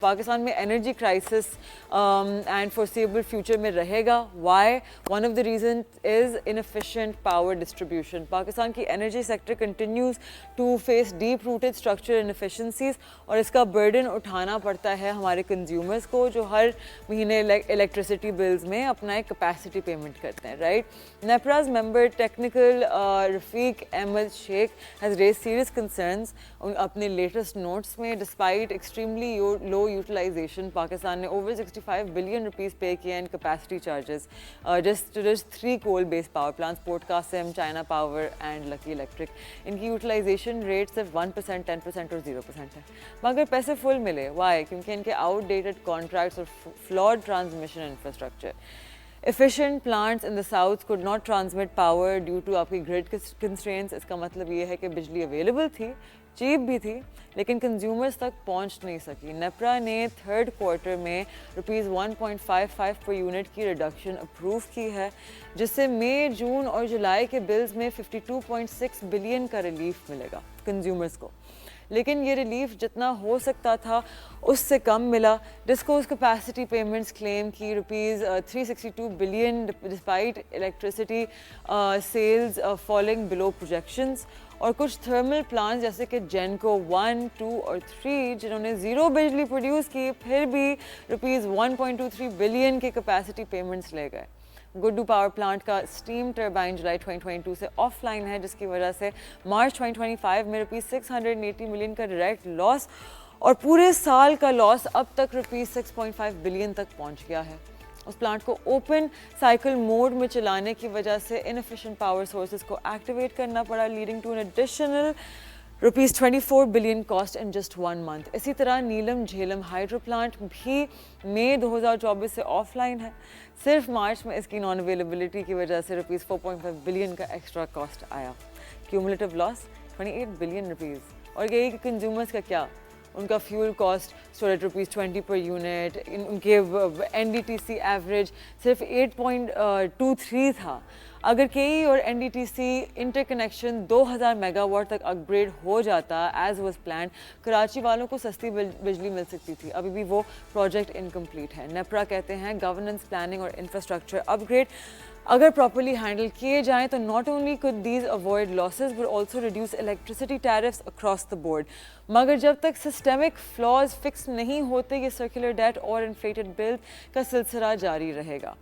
پاکستان میں energy crisis and foreseeable future میں رہے گا. Why? One of the reason is inefficient power distribution. Pakistan کی energy sector continues to face deep rooted structural inefficiencies اور اس کا برڈن اٹھانا پڑتا ہے ہمارے کنزیومرز کو جو ہر مہینے الیکٹریسٹی بلز میں اپنا ایک کیپیسٹی پیمنٹ کرتے ہیں. Right. نیپراز member technical Rafiq Ahmad Sheikh has raise serious concerns اپنے لیٹسٹ نوٹس میں. ڈسپائٹ ایکسٹریملی لو utilization, پاکستان نے over 65 billion rupees pay کیے ان capacity charges just 3 coal based power plants, Port Qasim, China Power and Lucky Electric. ان کی utilization rate صرف 1%, 10% اور 0% ہے. مگر پیسے فل ملے. why؟ کیونکہ ان کے آؤٹ ڈیٹڈ کانٹریکٹس اور flawed transmission infrastructure. Efficient plants in the south could not transmit power due to آپ کی grid constraints. اس کا مطلب یہ ہے کہ بجلی اویلیبل تھی, چیپ بھی تھی, لیکن کنزیومرز تک پہنچ نہیں سکی. نیپرا نے تھرڈ کوارٹر میں ₹1.55 پر یونٹ کی ریڈکشن اپروو کی ہے, جس سے مئی, جون اور جولائی کے بلز میں 52.6 بلین کا ریلیف ملے گا کنزیومرز کو. لیکن یہ ریلیف جتنا ہو سکتا تھا اس سے کم ملا. ڈسکوز کیپیسٹی پیمنٹس کلیم کی ₹362 billion despite electricity sales falling below projections. اور کچھ تھرمل پلانٹس جیسے کہ جینکو 1, 2 اور 3 جنہوں نے زیرو بجلی پروڈیوس کی پھر بھی ₹1.23 بلین کے کیپیسٹی پیمنٹس لے گئے. گڈو پاور پلانٹ کا اسٹیم ٹربائن جولائی 2022 سے آف لائن ہے, جس کی وجہ سے مارچ 2025 میں ₹680 ملین کا ڈائریکٹ لاس اور پورے سال کا لاس اب تک ₹6.5 بلین تک پہنچ گیا ہے. اس پلانٹ کو اوپن سائیکل موڈ میں چلانے کی وجہ سے انفیشینٹ پاور سورسز کو ایکٹیویٹ کرنا پڑا, leading to an additional ₹24 billion cost in just 1 month. اسی طرح نیلم جھیلم ہائیڈرو پلانٹ بھی مئی 2024 سے آف لائن ہے. صرف مارچ میں اس کی نان اویلیبلٹی کی وجہ سے ₹4.5 بلین کا ایکسٹرا کاسٹ آیا. Cumulative loss ₹28 billion. اور یہی کہ کنزیومرز کا کیا, ان کا fuel cost storage ₹20 per unit, ان کے NDTC ایوریج صرف 8.23 تھا. اگر KE اور NDTC interconnection 2000 megawatt تک اپ گریڈ ہو جاتا ایز واز پلانڈ, کراچی والوں کو سستی بجلی مل سکتی تھی. ابھی بھی وہ پروجیکٹ انکمپلیٹ ہے. نیپرا کہتے ہیں گورننس, پلاننگ اور انفراسٹرکچر اپ گریڈ اگر پراپرلی ہینڈل کیے جائیں تو not only could these avoid losses but also reduce electricity tariffs across the board. مگر جب تک سسٹمک فلاز فکس نہیں ہوتے یہ سرکولر ڈیٹ اور انفلیٹڈ بل کا سلسلہ جاری رہے گا.